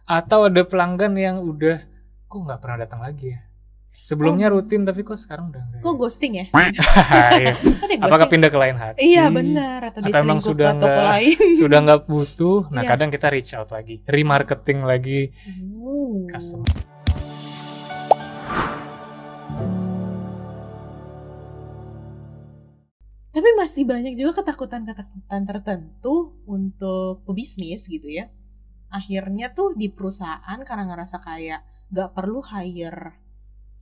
Atau ada pelanggan yang udah kok nggak pernah datang lagi ya. Sebelumnya rutin tapi kok sekarang udah enggak. Kok ghosting ya? Iya. Apakah pindah ke lain hati? Iya benar, atau emang diselingkuh ke toko lain. Sudah nggak butuh. Nah Iya. kadang kita reach out lagi, remarketing lagi customer. Tapi masih banyak juga ketakutan-ketakutan tertentu untuk pebisnis gitu ya. Akhirnya tuh di perusahaan karena ngerasa kayak gak perlu hire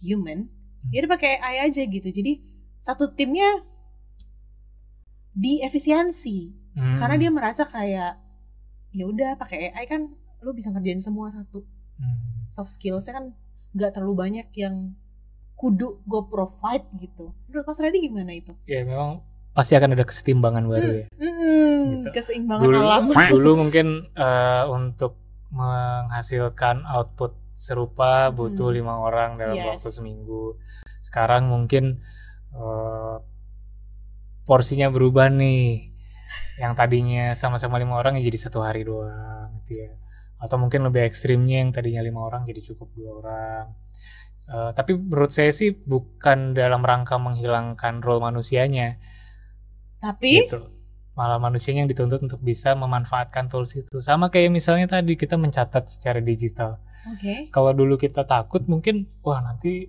human, ya udah pakai AI aja gitu. Jadi satu timnya diefisiensi karena dia merasa kayak ya udah pakai AI kan lu bisa ngerjain semua satu. Soft skillsnya kan gak terlalu banyak yang kudu go provide gitu. Menurut Mas Radi gimana itu? Ya memang pasti akan ada kesetimbangan baru ya. Gitu. Keseimbangan alam. Dulu mungkin untuk menghasilkan output serupa butuh 5 orang dalam waktu seminggu. Sekarang mungkin porsinya berubah nih. Yang tadinya sama-sama 5 orang ya jadi 1 hari doang gitu ya. Atau mungkin lebih ekstrimnya yang tadinya 5 orang jadi cukup 2 orang. Tapi menurut saya sih bukan dalam rangka menghilangkan role manusianya. Tapi gitu. Malah manusianya yang dituntut untuk bisa memanfaatkan tools itu. Sama kayak misalnya tadi kita mencatat secara digital. Kalau dulu kita takut mungkin wah nanti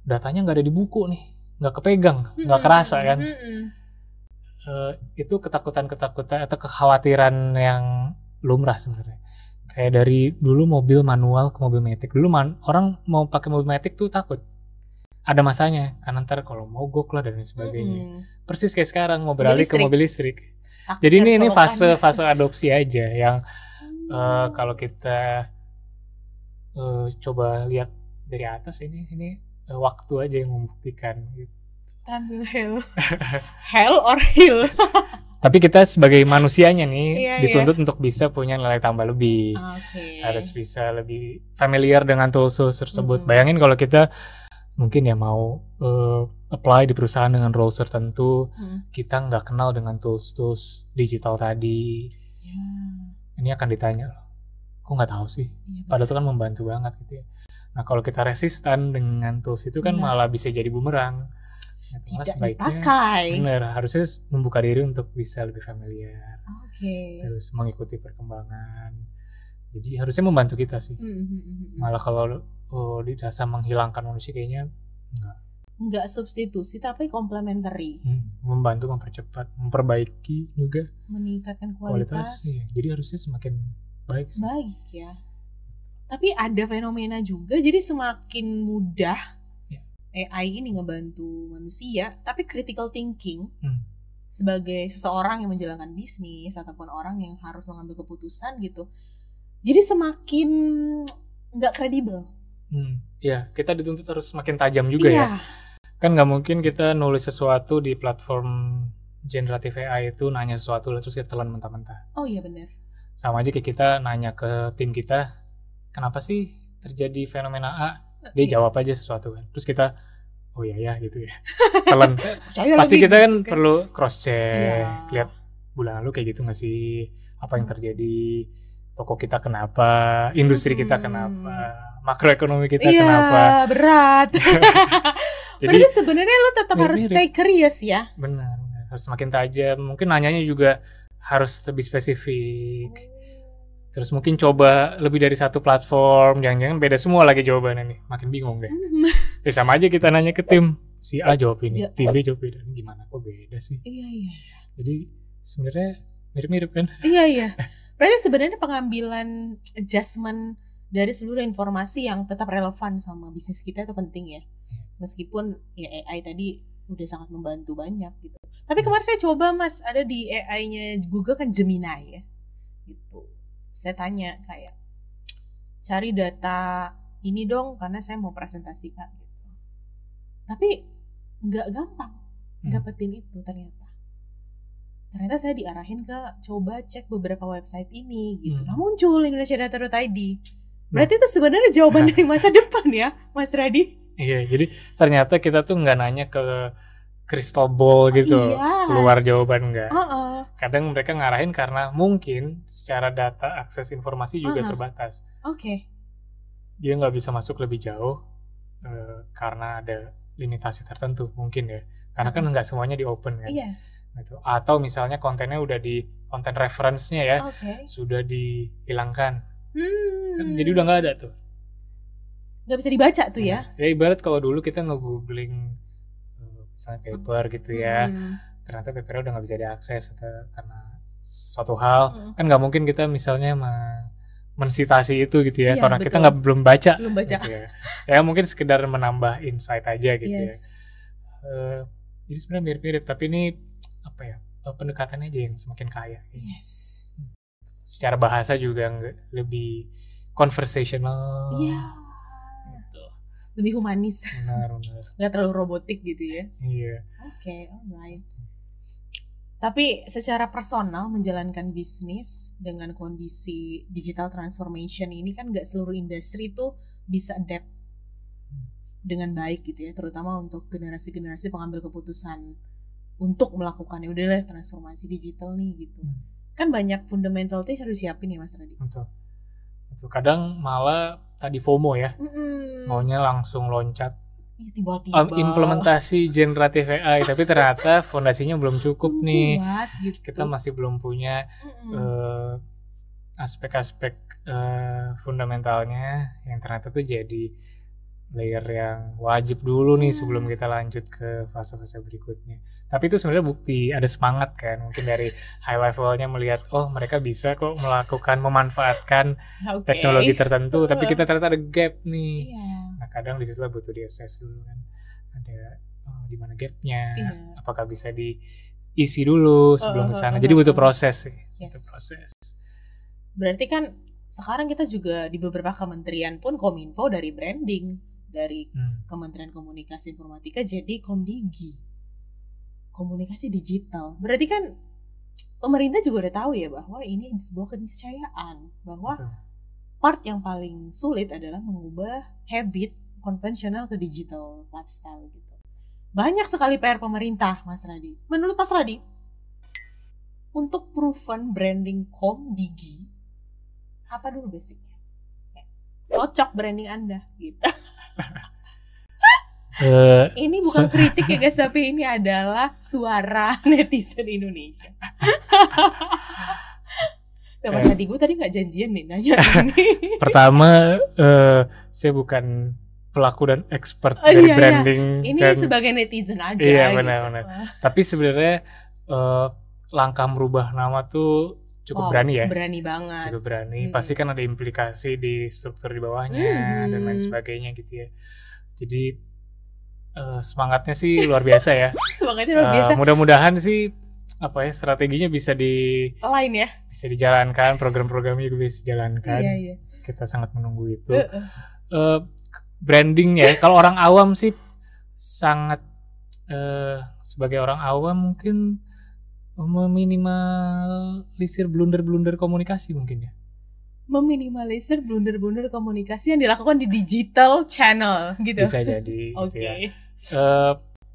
datanya nggak ada di buku nih, nggak kepegang, nggak kerasa kan. Itu ketakutan-ketakutan atau kekhawatiran yang lumrah sebenarnya. Kayak dari dulu mobil manual ke mobil matic. Dulu orang mau pakai mobil matic tuh takut. Ada masanya, karena ntar kalau mogok lah dan lain sebagainya. Persis kayak sekarang mau beralih ke mobil listrik. Jadi ini fase adopsi aja yang kalau kita coba lihat dari atas ini waktu aja yang membuktikan. Gitu. Tampil hell or hill. Tapi kita sebagai manusianya nih dituntut untuk bisa punya nilai tambah lebih. Harus bisa lebih familiar dengan tools tersebut. Bayangin kalau kita mungkin ya mau apply di perusahaan dengan roles tertentu, kita nggak kenal dengan tools digital tadi, ini akan ditanya loh, kok nggak tahu sih? Padahal itu kan membantu banget gitu ya. Nah kalau kita resistan dengan tools itu kan malah bisa jadi bumerang. Tidak dipakai. Bener, harusnya membuka diri untuk bisa lebih familiar, terus mengikuti perkembangan. Jadi harusnya membantu kita sih. Malah kalau dirasa menghilangkan manusia kayaknya enggak substitusi tapi complementary. Membantu mempercepat, memperbaiki juga, meningkatkan kualitas. Iya. Jadi harusnya semakin baik sih. Baik ya. Tapi ada fenomena juga, jadi semakin mudah AI ini ngebantu manusia, tapi critical thinking sebagai seseorang yang menjalankan bisnis ataupun orang yang harus mengambil keputusan gitu, jadi semakin nggak kredibel. Ya, kita dituntut harus semakin tajam juga ya. Kan nggak mungkin kita nulis sesuatu di platform generatif AI itu nanya sesuatu terus kita telan mentah-mentah. Oh iya benar. Sama aja kayak kita nanya ke tim kita, kenapa sih terjadi fenomena A? Dia jawab aja sesuatu kan. Terus kita, oh ya gitu ya. Telan. Pasti kita kan perlu cross check, lihat bulan lalu kayak gitu nggak sih? Apa yang terjadi? Toko kita kenapa? Industri kita kenapa? Makroekonomi kita kenapa? Berat. Jadi sebenarnya lo tetap harus stay curious ya. Benar. Harus semakin tajam. Mungkin nanyanya juga harus lebih spesifik. Terus mungkin coba lebih dari satu platform. Jangan-jangan beda semua lagi jawabannya nih. Makin bingung deh. Ya sama aja kita nanya ke tim. Si A jawab ini, tim B jawab ini. Gimana kok beda sih? Iya. Jadi sebenarnya mirip-mirip kan? Iya. Berarti sebenarnya pengambilan adjustment dari seluruh informasi yang tetap relevan sama bisnis kita itu penting ya. Meskipun ya AI tadi udah sangat membantu banyak gitu. Tapi kemarin saya coba Mas, ada di AI-nya Google kan Gemini ya. Gitu. Saya tanya kayak cari data ini dong karena saya mau presentasikan gitu. Tapi nggak gampang dapetin itu ternyata. Ternyata saya diarahin ke coba cek beberapa website ini gitu. Nah muncul indonesiadata.id. Berarti itu sebenarnya jawaban dari masa depan ya, Mas Radi? Iya, jadi ternyata kita tuh nggak nanya ke crystal ball gitu, Yes. keluar jawaban enggak. Uh-uh. Kadang mereka ngarahin karena mungkin secara data akses informasi juga terbatas. Oke. Dia nggak bisa masuk lebih jauh karena ada limitasi tertentu mungkin ya. Karena kan nggak semuanya di open kan. Yes. Gitu. Atau misalnya kontennya udah di konten reference-nya ya sudah dihilangkan. Kan jadi udah nggak ada tuh. Nggak bisa dibaca tuh ya. Ya ibarat kalau dulu kita nge-googling misalnya paper gitu ya, ternyata papernya udah nggak bisa diakses atau karena suatu hal, kan nggak mungkin kita misalnya mensitasi itu gitu ya, karena kita belum baca gitu ya. Ya mungkin sekedar menambah insight aja gitu ya. Jadi sebenarnya mirip-mirip, tapi ini apa ya, pendekatannya aja yang semakin kaya. Yes. Secara bahasa juga lebih conversational. Iya. Lebih humanis. Benar. Nggak terlalu robotik gitu ya. Iya. Oke, alright. Tapi secara personal menjalankan bisnis dengan kondisi digital transformation ini kan nggak seluruh industri tuh bisa adapt dengan baik gitu ya, terutama untuk generasi-generasi pengambil keputusan untuk melakukannya. Udahlah transformasi digital nih gitu. Kan banyak fundamental things harus siapin ya Mas Radi. Betul. Kadang malah tadi FOMO ya, maunya langsung loncat tiba-tiba implementasi generatif AI, tapi ternyata fondasinya belum cukup nih. Gitu. Kita masih belum punya aspek-aspek fundamentalnya yang ternyata tuh jadi layer yang wajib dulu nih sebelum kita lanjut ke fase-fase berikutnya. Tapi itu sebenarnya bukti ada semangat kan, mungkin dari high levelnya melihat mereka bisa kok memanfaatkan teknologi tertentu, tapi kita ternyata ada gap nih. Nah kadang di situ butuh di-assess dulu kan, ada di mana gapnya, apakah bisa diisi dulu sebelum ke sana. Jadi butuh proses sih, butuh proses. Berarti kan sekarang kita juga di beberapa kementerian pun Kominfo dari branding, dari Kementerian Komunikasi Informatika jadi Komdigi, komunikasi digital. Berarti kan pemerintah juga udah tahu ya bahwa ini sebuah keniscayaan, bahwa part yang paling sulit adalah mengubah habit konvensional ke digital lifestyle gitu. Banyak sekali PR pemerintah, Mas Radi. Menurut Mas Radi, untuk proven branding Komdigi, apa dulu basicnya? Cocok branding Anda gitu. Ini bukan kritik ya guys, tapi ini adalah suara netizen Indonesia. Mas Adi, gue tadi nggak janjian nih nanya ini. Pertama, saya bukan pelaku dan expert dari branding. Ini dan, sebagai netizen aja. Iya benar-benar. Gitu. Tapi sebenarnya langkah merubah nama tuh cukup berani ya. Berani banget. Cukup berani. Pasti kan ada implikasi di struktur di bawahnya dan lain sebagainya gitu ya. Jadi semangatnya sih luar biasa ya. Semangatnya luar biasa. Mudah-mudahan sih strateginya bisa bisa dijalankan, program-programnya juga bisa dijalankan. Iya. Kita sangat menunggu itu. Branding ya, kalau orang awam sih sangat sebagai orang awam mungkin meminimalisir blunder-blunder komunikasi mungkin ya. Meminimalisir blunder-blunder komunikasi yang dilakukan di digital channel gitu. Bisa jadi. Gitu ya.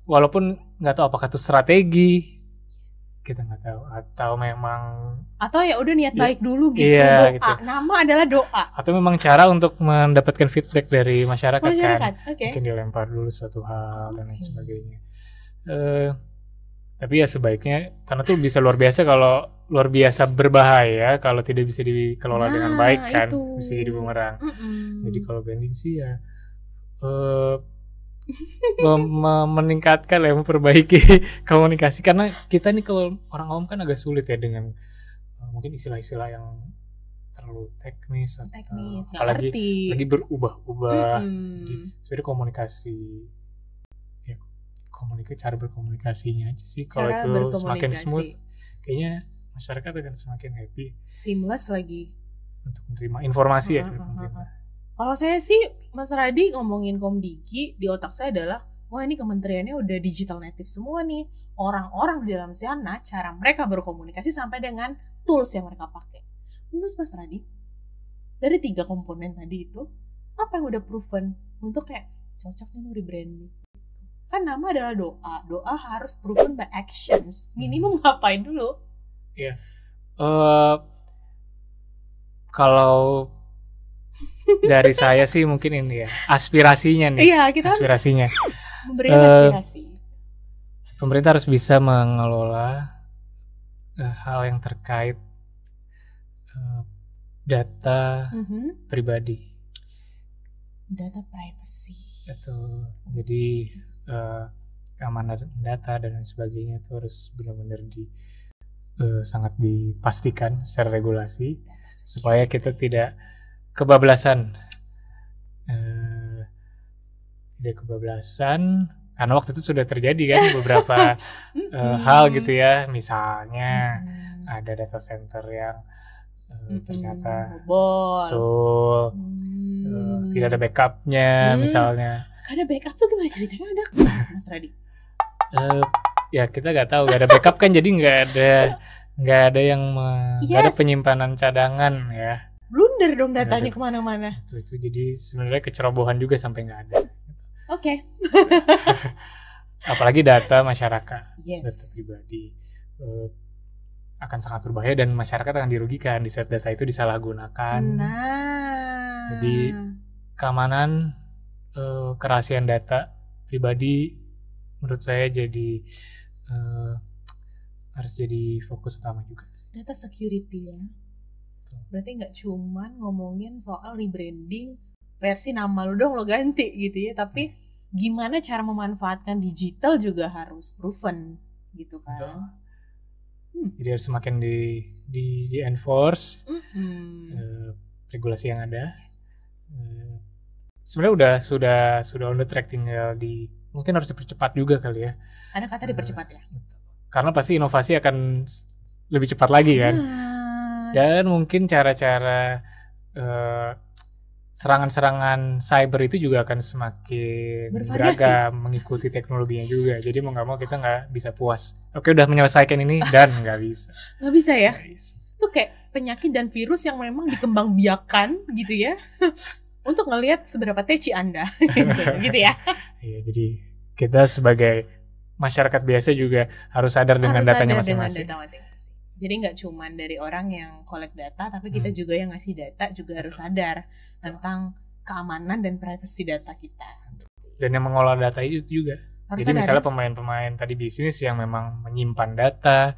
Walaupun nggak tahu apakah itu strategi, kita nggak tahu, atau memang ya udah niat baik dulu gitu. Iya, doa gitu. Nama adalah doa, atau memang cara untuk mendapatkan feedback dari masyarakat. Kan mungkin dilempar dulu suatu hal dan lain sebagainya. Tapi ya sebaiknya, karena tuh bisa luar biasa berbahaya kalau tidak bisa dikelola dengan baik kan, bisa jadi bumerang. Jadi kalau branding sih ya meningkatkan ya, memperbaiki komunikasi, karena kita nih kalau orang awam kan agak sulit ya dengan mungkin istilah-istilah yang terlalu teknis apalagi lagi berubah-ubah. Jadi sebenarnya cara berkomunikasinya aja sih, kalau itu semakin smooth kayaknya masyarakat akan semakin happy, seamless lagi untuk menerima informasi ya. Kalau saya sih Mas Radi ngomongin Komdigi, di otak saya adalah wah ini kementeriannya udah digital native semua nih, orang-orang di dalam sana cara mereka berkomunikasi sampai dengan tools yang mereka pakai. Menurut Mas Radi, dari 3 komponen tadi itu apa yang udah proven untuk kayak cocok nih mau rebranding? Kan nama adalah doa. Doa harus proven by actions. Minimum ngapain dulu? Iya. Kalau dari saya sih mungkin ini ya, aspirasinya nih. Iya, kita aspirasinya. Memberikan aspirasi. Pemerintah harus bisa mengelola hal yang terkait data pribadi. Data privacy. Betul. Jadi keamanan data dan lain sebagainya itu harus benar-benar sangat dipastikan secara regulasi supaya kita tidak kebablasan. Karena waktu itu sudah terjadi kan beberapa hal gitu ya, misalnya ada data center yang ternyata betul tidak ada backupnya misalnya. Karena backup tuh gimana ceritanya? Ada Mas Radi? Ya kita nggak tahu, nggak ada backup kan, jadi nggak ada yang nggak ada penyimpanan cadangan ya. Blunder dong datanya kemana-mana. Itu jadi sebenarnya kecerobohan juga sampai nggak ada. Oke. Apalagi data masyarakat, data pribadi akan sangat berbahaya dan masyarakat akan dirugikan di saat data itu disalahgunakan. Jadi keamanan, kerahasiaan data pribadi menurut saya jadi harus jadi fokus utama juga. Data security ya. Berarti nggak cuman ngomongin soal rebranding versi nama lo dong lo ganti gitu ya, tapi gimana cara memanfaatkan digital juga harus proven gitu kan. Jadi harus semakin di enforce regulasi yang ada. Sebenarnya sudah on the track, tinggal mungkin harus dipercepat juga kali ya. Ada kata dipercepat ya. Karena pasti inovasi akan lebih cepat lagi kan. Dan mungkin cara-cara serangan-serangan cyber itu juga akan semakin beragam mengikuti teknologinya juga. Jadi mau nggak mau kita nggak bisa puas. Oke, udah menyelesaikan ini dan nggak bisa. Nggak bisa ya? Itu kayak penyakit dan virus yang memang dikembangbiakan gitu ya. Untuk ngelihat seberapa teci Anda gitu ya. Iya, jadi kita sebagai masyarakat biasa juga harus sadar dengan datanya masing-masing. Jadi nggak cuman dari orang yang collect data, tapi kita juga yang ngasih data juga harus sadar tentang keamanan dan privasi data kita. Dan yang mengolah data itu juga. Harus jadi misalnya pemain-pemain tadi bisnis yang memang menyimpan data,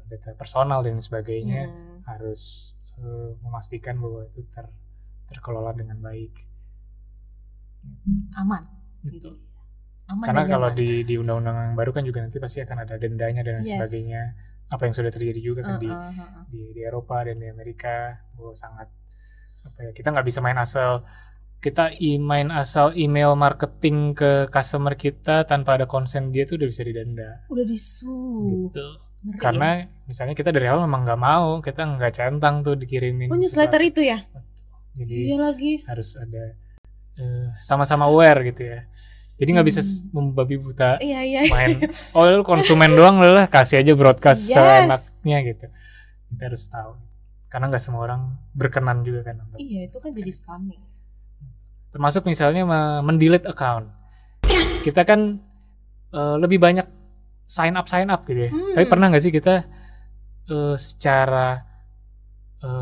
data personal dan sebagainya, harus memastikan bahwa itu terkelola dengan baik. Aman. Gitu. Aman. Karena kalau di undang-undang yang baru kan juga nanti pasti akan ada dendanya dan sebagainya. Apa yang sudah terjadi juga kan di Eropa dan di Amerika, bahwa sangat kita nggak bisa main asal email marketing ke customer kita tanpa ada konsen dia tuh udah bisa didenda. Udah disu. Gitu. Karena misalnya kita dari awal memang nggak mau, kita nggak centang tuh dikirimin. Newsletter itu ya. Jadi harus ada sama-sama aware gitu ya. Jadi nggak bisa membabi buta main. Oh lu konsumen doang lah, kasih aja broadcast seenaknya gitu. Kita harus tahu. Karena nggak semua orang berkenan juga kan. Iya, itu kan jadi spamming. Termasuk misalnya mendelete account. Kita kan lebih banyak sign up gitu ya. Tapi pernah nggak sih kita secara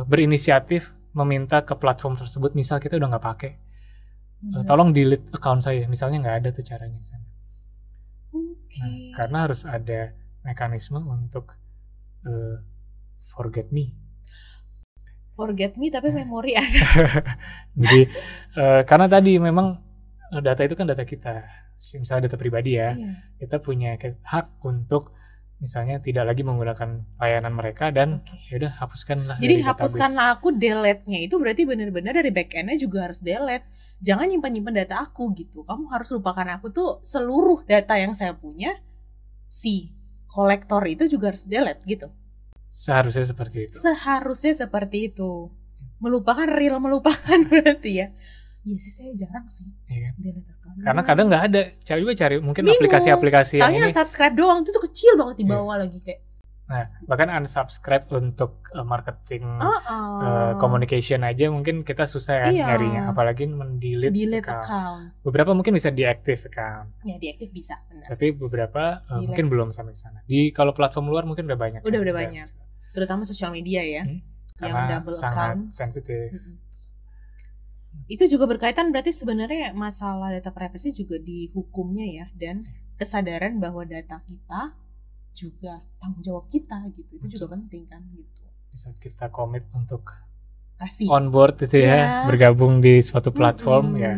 berinisiatif meminta ke platform tersebut, misal kita udah nggak pakai, tolong delete account saya, misalnya nggak ada tuh caranya di sana. Nah, karena harus ada mekanisme untuk forget me tapi memori ada. Jadi karena tadi memang data itu kan data kita, misalnya data pribadi ya, kita punya hak untuk misalnya tidak lagi menggunakan layanan mereka dan yaudah hapuskanlah. Jadi hapuskanlah aku, delete-nya itu berarti benar-benar dari back-end-nya juga harus delete. Jangan nyimpan data aku gitu. Kamu harus lupakan aku tuh, seluruh data yang saya punya, si kolektor itu juga harus delete gitu. Seharusnya seperti itu. Melupakan berarti ya. Iya sih, saya jarang sih delete account. Karena kadang nggak ada. Cari mungkin aplikasi-aplikasi yang ini. Tanya subscribe doang, itu tuh kecil banget di bawah lagi kayak. Nah, bahkan unsubscribe untuk marketing communication aja mungkin kita susah ya nyarinya, apalagi mendelete account. Beberapa mungkin bisa deactive account. Ya, deactive bisa, benar. Tapi beberapa mungkin belum sampai sana. Kalau platform luar mungkin udah banyak. Udah banyak. Terutama sosial media ya. Yang double account. Sensitif. Itu juga berkaitan berarti sebenarnya masalah data privacy juga di hukumnya ya, dan kesadaran bahwa data kita juga tanggung jawab kita gitu. Itu juga penting kan gitu. Di saat kita komit untuk kasih on board itu ya, bergabung di suatu platform ya.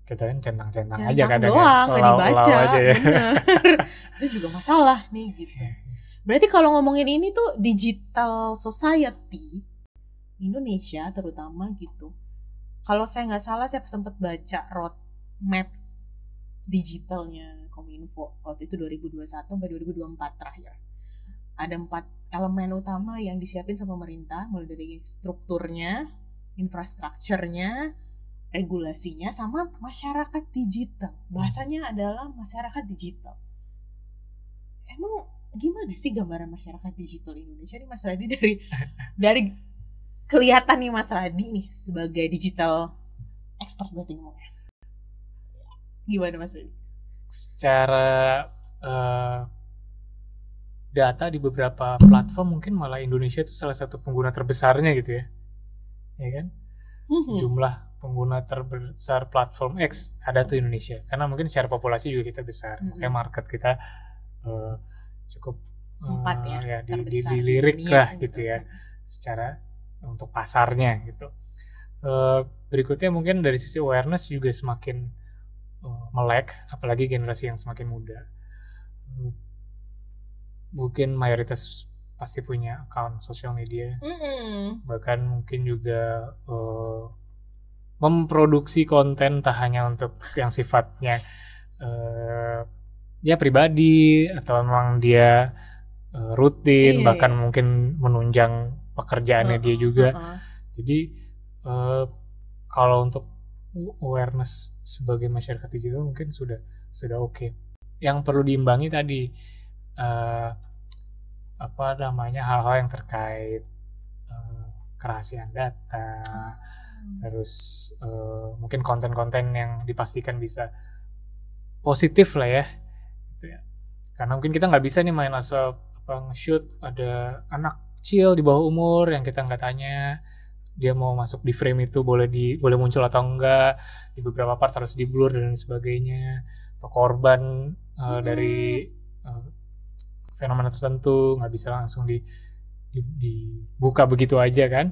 Kita kan centang-centang aja kadang doang, nggak dibaca aja ya. Itu juga masalah nih gitu. Berarti kalau ngomongin ini tuh digital society Indonesia terutama gitu. Kalau saya nggak salah, saya sempat baca roadmap digitalnya Kominfo waktu itu 2021 sampai 2024 terakhir. Ada 4 elemen utama yang disiapin sama pemerintah, mulai dari strukturnya, infrastrukturnya, regulasinya, sama masyarakat digital. Bahasanya adalah masyarakat digital. Emang gimana sih gambaran masyarakat digital Indonesia nih Mas Radi, dari kelihatan nih Mas Radi nih sebagai digital expert berarti ngomongnya. Gimana Mas Radi? Secara data di beberapa platform mungkin malah Indonesia itu salah satu pengguna terbesarnya gitu ya. Ya kan? Jumlah pengguna terbesar platform X ada tuh Indonesia. Karena mungkin secara populasi juga kita besar. Makanya market kita cukup 4 ya dilirik lah gitu ya. Secara untuk pasarnya gitu. Berikutnya mungkin dari sisi awareness juga semakin melek, apalagi generasi yang semakin muda. Mungkin mayoritas pasti punya account sosial media, bahkan mungkin juga memproduksi konten tak hanya untuk yang sifatnya ya pribadi atau memang dia rutin, bahkan mungkin menunjang pekerjaannya dia juga. Jadi kalau untuk awareness sebagai masyarakat digital mungkin sudah oke. Yang perlu diimbangi tadi hal-hal yang terkait kerahasiaan data, terus mungkin konten-konten yang dipastikan bisa positif lah ya, gitu ya. Karena mungkin kita nggak bisa nih main asal nge-shoot ada anak kecil di bawah umur yang kita nggak tanya dia mau masuk di frame itu boleh muncul atau enggak, di beberapa part harus di blur dan sebagainya, atau korban dari fenomena tertentu nggak bisa langsung dibuka begitu aja kan.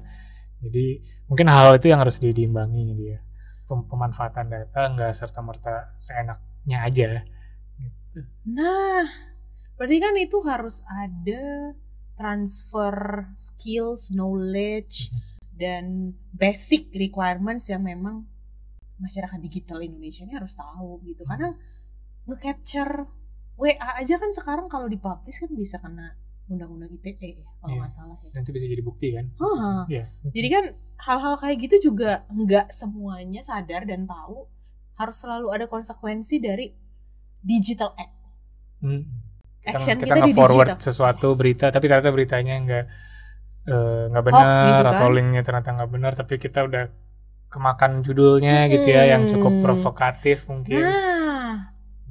Jadi mungkin hal itu yang harus diimbangi dia. Pemanfaatan data nggak serta-merta seenaknya aja gitu. Nah, berarti kan itu harus ada transfer skills, knowledge, dan basic requirements yang memang masyarakat digital Indonesia ini harus tahu gitu. Karena nge-capture WA aja kan sekarang kalau dipublish kan bisa kena undang-undang ITE ya kalau nggak salah ya. Nanti bisa jadi bukti kan. Jadi kan hal-hal kayak gitu juga nggak semuanya sadar dan tahu harus selalu ada konsekuensi dari digital act. Action kita nge-forward sesuatu berita tapi ternyata beritanya nggak benar gitu atau linknya ternyata nggak benar, tapi kita udah kemakan judulnya gitu ya yang cukup provokatif mungkin.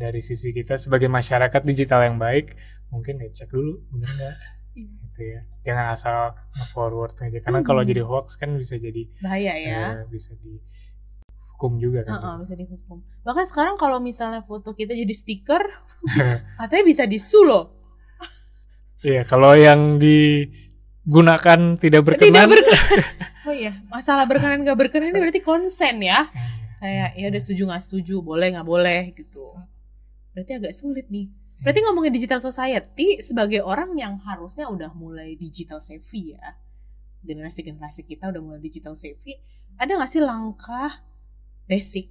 Dari sisi kita sebagai masyarakat digital yang baik mungkin cek dulu benar nggak gitu ya, jangan asal nge-forward aja karena kalau jadi hoax kan bisa jadi bahaya ya, bisa dihukum juga kan. Bisa dihukum. Bahkan sekarang kalau misalnya foto kita jadi stiker katanya bisa disu loh. Iya, kalau yang digunakan tidak berkenan. Oh iya, masalah berkenan nggak berkenan ini berarti konsen ya. Kayak ya udah setuju nggak setuju, boleh nggak boleh gitu. Berarti agak sulit nih. Berarti ngomongin digital society sebagai orang yang harusnya udah mulai digital savvy ya. Generasi-generasi kita udah mulai digital savvy. Ada nggak sih langkah basic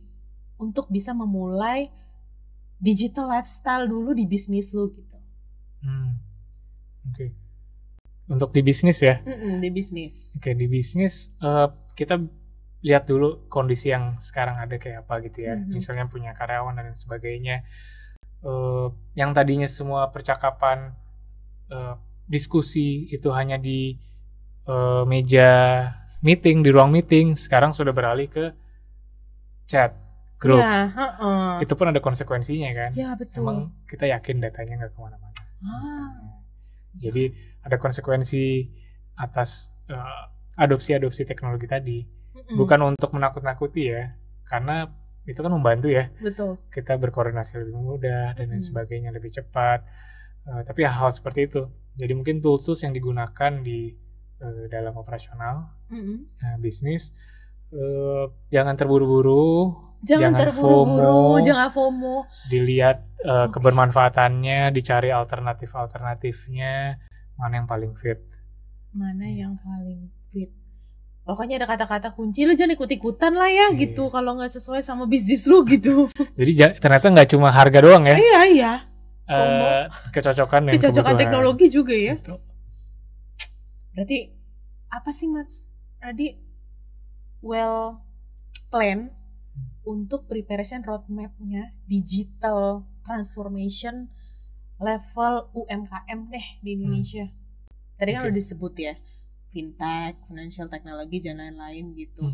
untuk bisa memulai digital lifestyle dulu di bisnis lu gitu? Oke. Untuk di bisnis ya? Di bisnis. Oke, di bisnis kita lihat dulu kondisi yang sekarang ada kayak apa gitu ya. Misalnya punya karyawan dan sebagainya. Yang tadinya semua percakapan diskusi itu hanya di meja meeting, di ruang meeting, sekarang sudah beralih ke chat grup. Ya, itu pun ada konsekuensinya kan. Ya, betul. Emang kita yakin datanya nggak kemana-mana. Jadi ada konsekuensi atas adopsi teknologi tadi. Bukan untuk menakut-nakuti ya, karena itu kan membantu ya. Betul. Kita berkoordinasi lebih mudah dan lain sebagainya, lebih cepat. Tapi hal seperti itu. Jadi mungkin tools yang digunakan di dalam operasional bisnis, jangan terburu-buru, jangan FOMO, dilihat kebermanfaatannya, dicari alternatifnya, mana yang paling fit. Pokoknya ada kata-kata kunci, lu jangan ikut-ikutan lah ya gitu kalau nggak sesuai sama bisnis lu gitu. Jadi ternyata nggak cuma harga doang ya. Iya. Kecocokan teknologi juga ya. Betul. Berarti apa sih Mas Radi well plan untuk preparation roadmap-nya digital transformation level UMKM deh di Indonesia? Tadi kan udah disebut ya, fintech, financial technology dan lain-lain gitu.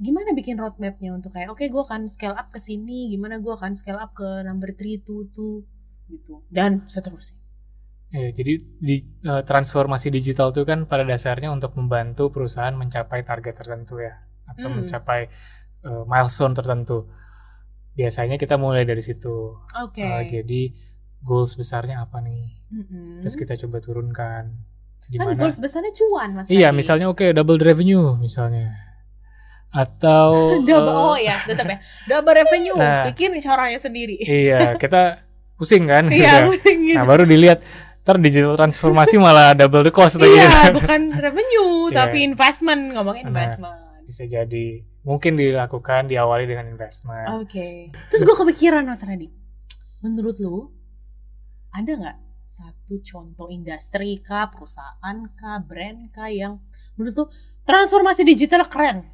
Gimana bikin roadmap-nya untuk kayak oke, gue akan scale up ke sini, gimana gue akan scale up ke number 3 to gitu dan seterusnya. Jadi transformasi digital itu kan pada dasarnya untuk membantu perusahaan mencapai target tertentu ya, atau mencapai milestone tertentu. Biasanya kita mulai dari situ. Jadi goals besarnya apa nih? Terus kita coba turunkan. Kan goals besarnya cuan Mas. Iya, misalnya double revenue misalnya. Atau tetap ya. Double revenue, bikin caranya sendiri. Iya, kita pusing kan? Iya, pusing gitu. Nah, baru dilihat digital transformasi malah double the cost lagi. Iya, bukan revenue tapi investment, ngomongin investment. Bisa jadi mungkin diawali dengan investment. Terus gue kepikiran Mas Radi, menurut lu ada nggak satu contoh industri kah, perusahaan kah, brand kah yang menurut lu transformasi digital keren?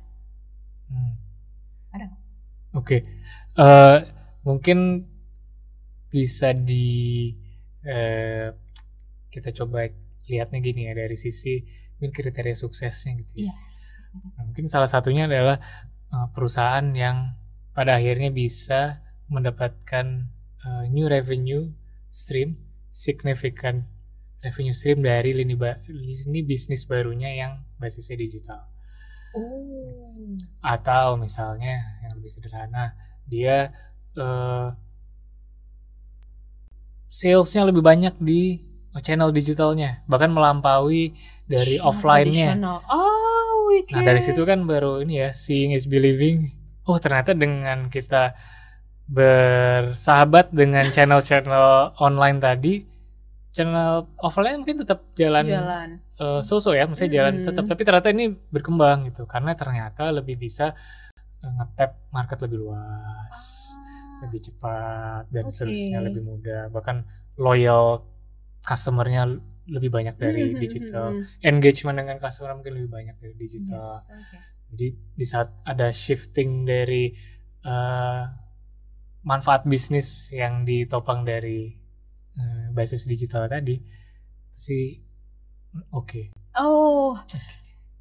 Ada nggak? Mungkin bisa kita coba lihatnya gini ya, dari sisi mungkin kriteria suksesnya gitu ya. Nah, mungkin salah satunya adalah perusahaan yang pada akhirnya bisa mendapatkan new revenue stream, significant revenue stream dari lini bisnis barunya yang basisnya digital. Atau misalnya yang lebih sederhana, dia salesnya lebih banyak di channel digitalnya, bahkan melampaui dari offline-nya. Nah, dari situ kan baru ini ya, seeing is believing. Ternyata dengan kita bersahabat dengan channel-channel online tadi, channel offline mungkin tetap jalan so-so ya, maksudnya jalan tetap, tapi ternyata ini berkembang gitu, karena ternyata lebih bisa nge-tap market lebih luas, lebih cepat, dan seterusnya lebih mudah, bahkan loyal customer-nya lebih banyak dari digital, engagement dengan customer mungkin lebih banyak dari digital. Jadi di saat ada shifting dari manfaat bisnis yang ditopang dari basis digital tadi, itu sih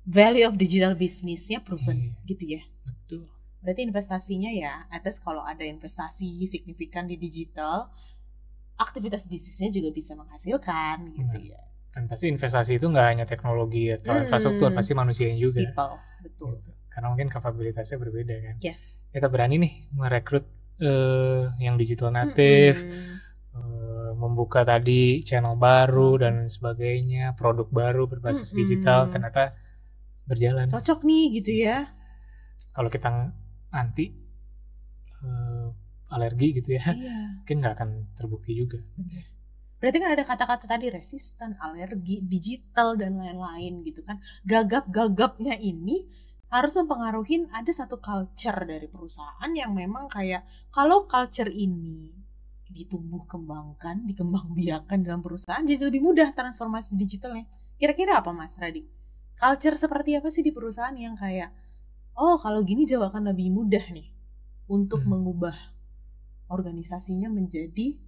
value of digital business-nya proven gitu ya. Betul. Berarti investasinya ya, atas kalau ada investasi signifikan di digital, aktivitas bisnisnya juga bisa menghasilkan gitu ya. Dan pasti investasi itu nggak hanya teknologi atau infrastruktur, pasti manusianya juga. People, betul. Gitu. Karena mungkin kapabilitasnya berbeda kan. Yes. Kita berani nih merekrut yang digital native, membuka tadi channel baru dan sebagainya, produk baru berbasis digital, ternyata berjalan. Cocok nih gitu ya. Kalau kita anti alergi gitu ya, mungkin nggak akan terbukti juga. Berarti kan ada kata-kata tadi resisten, alergi, digital dan lain-lain gitu kan. Gagap-gagapnya ini harus mempengaruhi ada satu culture dari perusahaan yang memang kayak kalau culture ini ditumbuh kembangkan, dikembangbiakan dalam perusahaan, jadi lebih mudah transformasi digitalnya. Kira-kira apa Mas Radi? Culture seperti apa sih di perusahaan yang kayak kalau gini jauh akan lebih mudah nih untuk mengubah organisasinya menjadi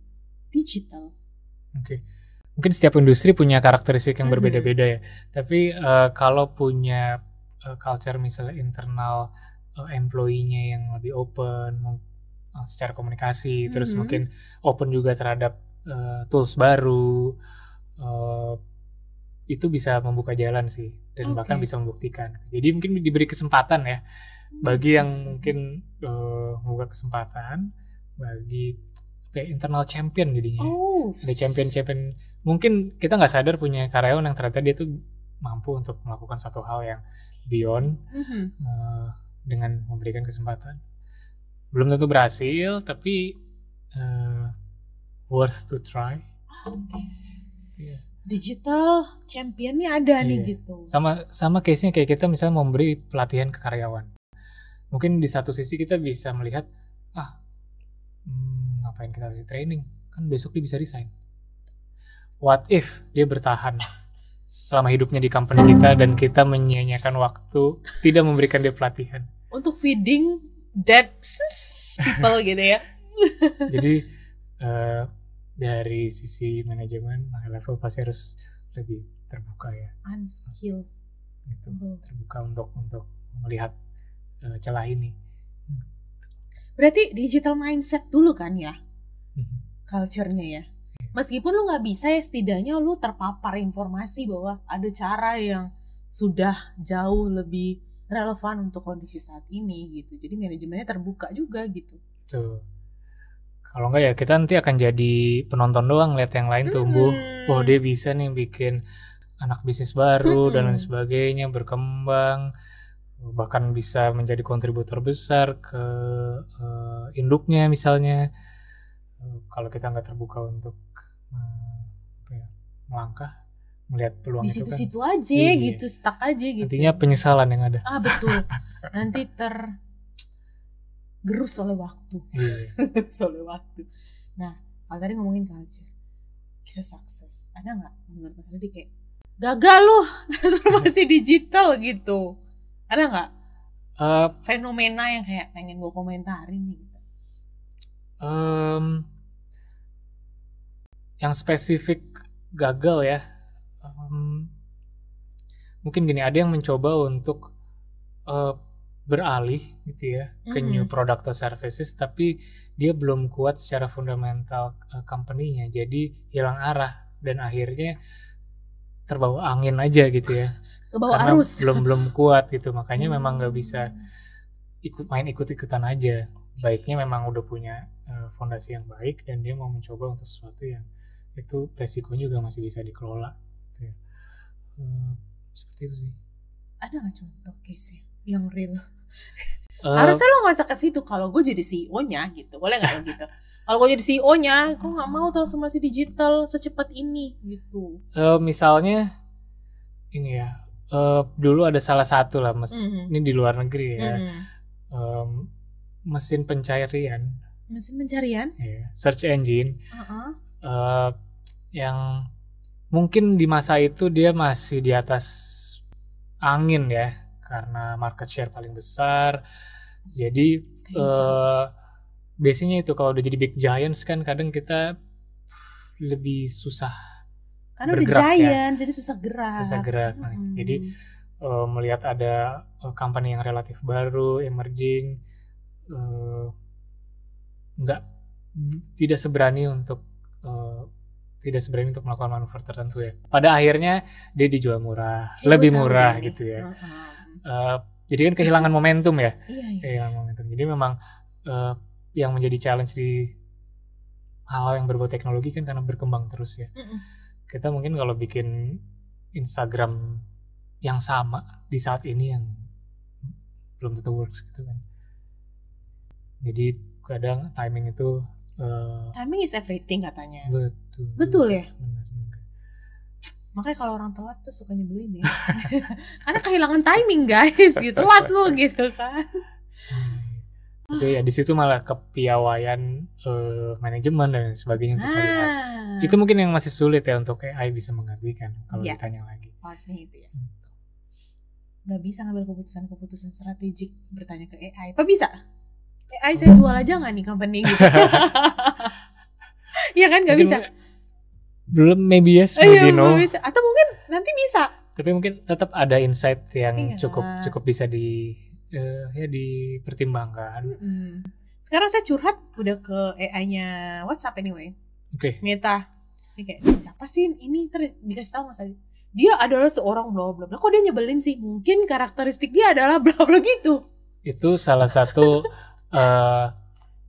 digital. mungkin setiap industri punya karakteristik yang berbeda-beda ya. Tapi kalau punya culture misalnya internal employee-nya yang lebih open secara komunikasi, terus mungkin open juga terhadap tools baru, itu bisa membuka jalan sih, dan bahkan bisa membuktikan. Jadi mungkin diberi kesempatan ya bagi yang mungkin membuka kesempatan bagi internal champion jadinya. Ada champion. Mungkin kita nggak sadar punya karyawan yang ternyata dia tuh mampu untuk melakukan satu hal yang beyond dengan memberikan kesempatan. Belum tentu berhasil, tapi worth to try. Yeah. Digital championnya ada nih gitu. Sama case-nya kayak kita misalnya memberi pelatihan ke karyawan. Mungkin di satu sisi kita bisa melihat, ngapain kita kasih training? Kan besok dia bisa resign. What if dia bertahan selama hidupnya di company kita dan kita menyia-nyiakan waktu tidak memberikan dia pelatihan? Untuk feeding dead people gitu ya. Jadi dari sisi manajemen high level pasti harus lebih terbuka ya. Unskill. Gitu. Terbuka untuk melihat celah ini. Berarti digital mindset dulu kan ya, culture-nya ya. Meskipun lu nggak bisa ya, setidaknya lu terpapar informasi bahwa ada cara yang sudah jauh lebih relevan untuk kondisi saat ini gitu. Jadi manajemennya terbuka juga gitu. Tuh. Kalau enggak ya kita nanti akan jadi penonton doang, lihat yang lain tumbuh. Oh dia bisa nih bikin anak bisnis baru dan lain sebagainya, berkembang, bahkan bisa menjadi kontributor besar ke induknya misalnya. Kalau kita nggak terbuka untuk melangkah, melihat peluang di itu situ-situ kan, aja gitu, stuck aja gitu. Nantinya penyesalan yang ada. Betul. Nanti gerus oleh waktu. Gerus oleh waktu. Nah, kalau tadi ngomongin culture, kisah sukses, ada nggak menurut Mas Rudi kayak gagal loh transformasi digital gitu? Ada nggak fenomena yang kayak pengen gue komentarin nih? Yang spesifik gagal ya, mungkin gini, ada yang mencoba untuk beralih gitu ya ke new product atau services, tapi dia belum kuat secara fundamental company-nya, jadi hilang arah dan akhirnya terbawa angin aja gitu ya. Kebawa karena arus. belum kuat gitu, makanya memang nggak bisa ikut-ikutan aja. Baiknya memang udah punya fondasi yang baik dan dia mau mencoba untuk sesuatu yang itu resikonya juga masih bisa dikelola gitu ya. Seperti itu sih. Ada nggak contoh case yang real? Harusnya lo nggak usah ke situ. Kalau gue jadi CEO-nya gitu, boleh nggak lo gitu? Kalau gue jadi CEO-nya, gue nggak mau transformasi digital secepat ini gitu. Misalnya ini ya, dulu ada salah satu lah ini di luar negeri ya, mesin pencarian, ya, search engine, yang mungkin di masa itu dia masih di atas angin ya, karena market share paling besar. Jadi biasanya itu kalau udah jadi big giants kan kadang kita lebih susah karena bergerak, udah giant ya. Jadi susah gerak. Jadi melihat ada company yang relatif baru, emerging, tidak seberani untuk melakukan manuver tertentu ya. Pada akhirnya dia dijual murah, lebih murah gitu ya. Jadi kan kehilangan momentum ya. Kehilangan momentum. Jadi memang yang menjadi challenge di hal-hal yang berbau teknologi kan karena berkembang terus ya. Kita mungkin kalau bikin Instagram yang sama di saat ini yang belum tentu works gitu kan. Jadi kadang timing itu timing is everything katanya. Betul ya. Makanya kalau orang telat tuh suka nyebelin ya. Karena kehilangan timing guys, gitu. Telat lu gitu kan. Oke ya, di situ malah kepiawaian manajemen dan sebagainya untuk melihat. Itu mungkin yang masih sulit ya untuk AI bisa menggantikan kalau ditanya lagi. Partnya itu ya. Gak bisa ngambil keputusan strategik bertanya ke AI. Apa bisa? AI saya jual aja nggak nih company gitu? Iya kan, nggak bisa. Belum, maybe yes, maybe no. Bisa. Atau mungkin nanti bisa. Tapi mungkin tetap ada insight yang cukup bisa dipertimbangkan. Sekarang saya curhat udah ke AI-nya WhatsApp anyway. Oke. Meta. Ini kayak siapa sih ini? Terus dikasih tahu Mas Adi. Dia adalah seorang bla bla bla. Kok dia nyebelin sih? Mungkin karakteristik dia adalah bla bla gitu. Itu salah satu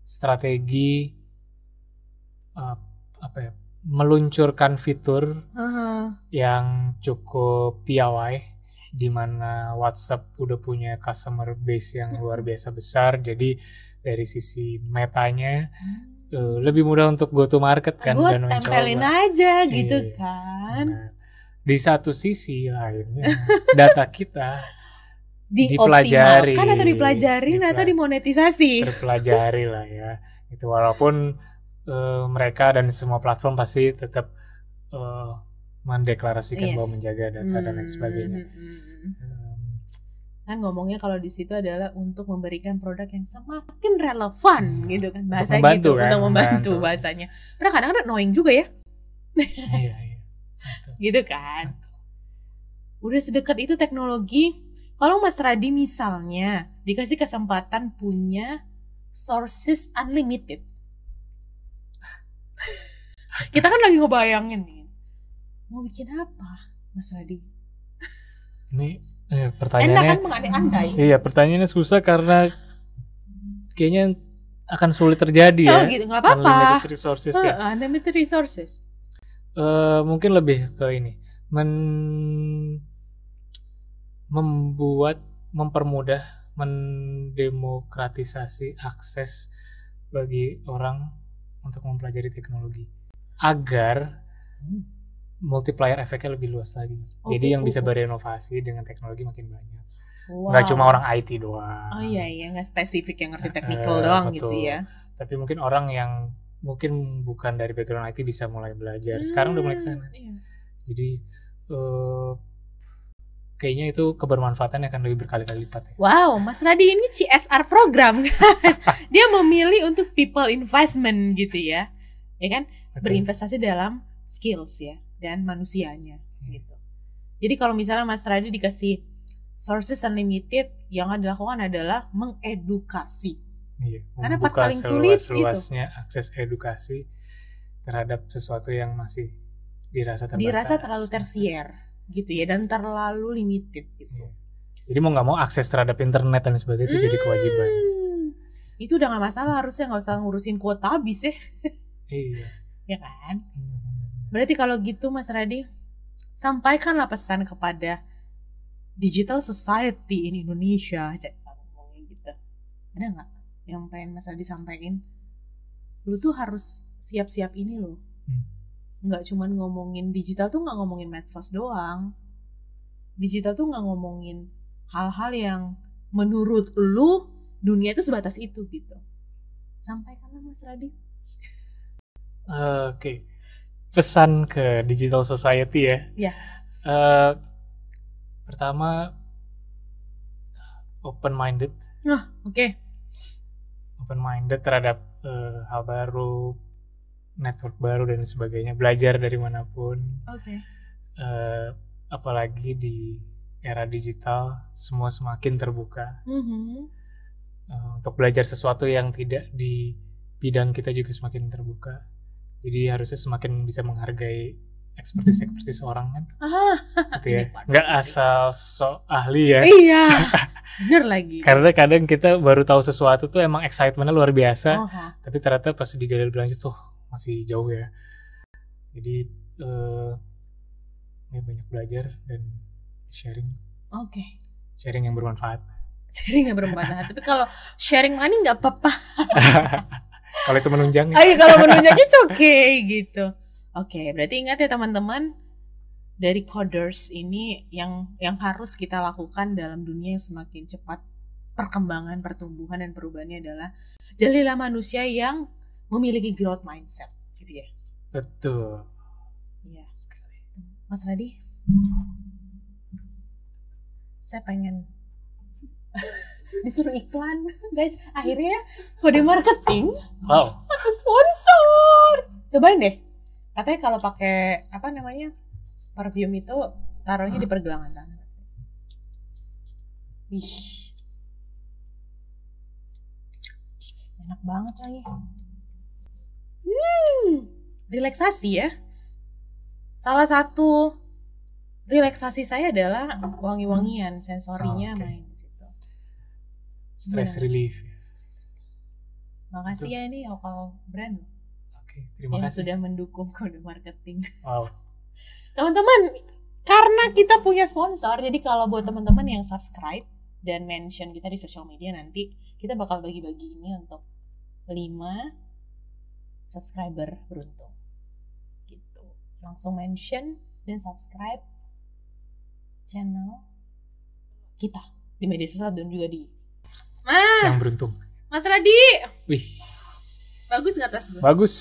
strategi meluncurkan fitur yang cukup piawai, di mana WhatsApp udah punya customer base yang luar biasa besar. Jadi dari sisi metanya lebih mudah untuk go to market kan, dan tempelin aja gitu kan. Nah, di satu sisi lainnya data kita dipelajari atau dipelajarin atau dimonetisasi. Terpelajari lah ya. Itu walaupun mereka dan semua platform pasti tetap mendeklarasikan bahwa menjaga data dan lain sebagainya. Kan ngomongnya kalau di situ adalah untuk memberikan produk yang semakin relevan gitu kan, bahasanya gitu, untuk membantu bahasanya. Karena kadang-kadang annoying juga ya. Iya. Gitu kan. Udah sedekat itu teknologi. Kalau Mas Radi misalnya dikasih kesempatan punya sources unlimited, kita kan lagi ngebayangin nih, mau bikin apa, Mas Radi? Ini pertanyaannya. Enak kan mengandai-andai. Iya, pertanyaannya susah karena kayaknya akan sulit terjadi ya. Oh gitu, nggak apa-apa. Unlimited resources ya. Unlimited resources. Mungkin lebih ke ini, mempermudah, mendemokratisasi akses bagi orang untuk mempelajari teknologi agar multiplier efeknya lebih luas lagi. Jadi yang bisa berinovasi dengan teknologi makin banyak. Nggak cuma orang IT doang. Oh iya, nggak spesifik yang ngerti technical doang betul. Gitu ya. Tapi mungkin orang yang mungkin bukan dari background IT bisa mulai belajar. Sekarang udah mulai kesana. Iya. Jadi kayaknya itu kebermanfaatannya akan lebih berkali-kali lipat ya. Wow, Mas Radi ini CSR program guys. Dia memilih untuk people investment gitu ya. Ya kan? Berinvestasi dalam skills ya dan manusianya gitu. Jadi kalau misalnya Mas Radi dikasih sources unlimited, yang dilakukan adalah mengedukasi. Iya, karena part paling sulit seluas-luasnya gitu. Akses edukasi terhadap sesuatu yang masih dirasa terbatas. Dirasa terlalu tersier gitu ya, dan terlalu limited gitu. Iya. Jadi mau nggak mau akses terhadap internet dan sebagainya itu jadi kewajiban. Itu udah nggak masalah, harusnya nggak usah ngurusin kuota habis ya. Iya. Ya kan? Berarti kalau gitu Mas Radi, sampaikanlah pesan kepada digital society in Indonesia. Gitu. Ada nggak yang pengen Mas Radi sampaikan? Lu tuh harus siap-siap ini loh. Nggak cuma ngomongin digital tuh, nggak ngomongin medsos doang. Digital tuh nggak ngomongin hal-hal yang menurut lu dunia itu sebatas itu gitu. Sampaikanlah Mas Radi. Oke. Pesan ke digital society ya. Ya. Pertama, open minded. Oke. Open minded terhadap hal baru, network baru dan sebagainya, belajar dari manapun. Oke. Apalagi di era digital, semua semakin terbuka. Untuk belajar sesuatu yang tidak di bidang kita juga semakin terbuka. Jadi harusnya semakin bisa menghargai ekspertis orang kan. Gitu ya. Nggak asal sok ahli ya. Iya. Bener lagi. Karena kadang kita baru tahu sesuatu tuh emang excitementnya luar biasa. Tapi ternyata pas digali lebih lanjut tuh masih jauh ya. Jadi ya banyak belajar dan sharing. Oke. Sharing yang bermanfaat. Sharing yang bermanfaat. Tapi kalau sharing money nggak apa-apa. Kalau itu menunjang. Kalau menunjang itu oke gitu. Oke, berarti ingat ya teman-teman, dari coders ini yang harus kita lakukan dalam dunia yang semakin cepat perkembangan, pertumbuhan dan perubahannya adalah jadilah manusia yang memiliki growth mindset, gitu ya. Betul. Iya sekali. Mas Radi, saya pengen disuruh iklan, guys. Akhirnya kode marketing. Wow. Aku sponsor. Cobain deh. Katanya kalau pakai apa namanya parfum itu taruhnya di pergelangan tangan. Wih, enak banget lagi. Relaksasi ya. Salah satu relaksasi saya adalah wangi-wangian, sensorinya main di situ. Stress relief. Makasih ya ini lokal brand. Oke, terima yang kasih. Sudah mendukung kode marketing. Wow. Teman-teman, karena kita punya sponsor, jadi kalau buat teman-teman yang subscribe dan mention kita di sosial media nanti, kita bakal bagi-bagi ini untuk 5 subscriber beruntung. Gitu. Langsung mention dan subscribe channel kita di media sosial dan juga di yang beruntung. Mas Radi. Wih. Bagus nggak tas gue? Bagus.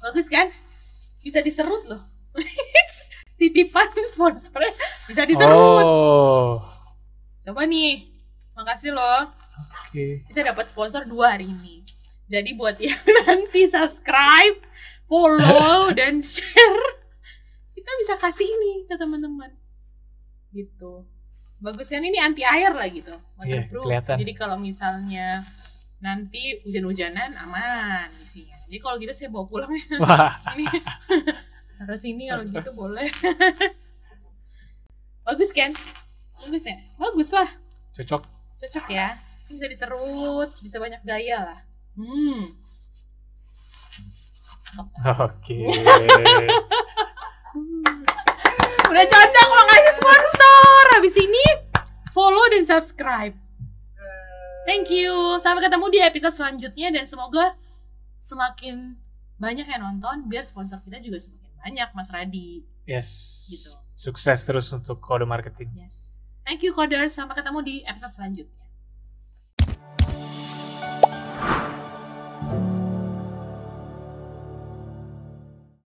Bagus kan? Bisa diserut loh. Titipan sponsornya bisa diserut. Oh. Coba nih. Makasih loh. Oke. Kita dapat sponsor 2 hari ini. Jadi buat yang nanti subscribe, follow dan share, kita bisa kasih ini ke teman-teman. Gitu. Bagus kan, ini anti air lah gitu. Waterproof. Jadi kalau misalnya nanti hujan-hujanan aman isinya. Jadi kalau gitu saya bawa pulang ya. Wah. Ini harus ini kalau gitu boleh. Bagus kan? Bagus ya? Bagus lah. Cocok ya. Bisa diserut, bisa banyak gaya lah. Oke. Udah cocok, makasih sponsor. Habis ini follow dan subscribe. Thank you. Sampai ketemu di episode selanjutnya dan semoga semakin banyak yang nonton biar sponsor kita juga semakin banyak, Mas Radi. Yes. Gitu. Sukses terus untuk kode marketing. Yes. Thank you Coders. Sampai ketemu di episode selanjutnya.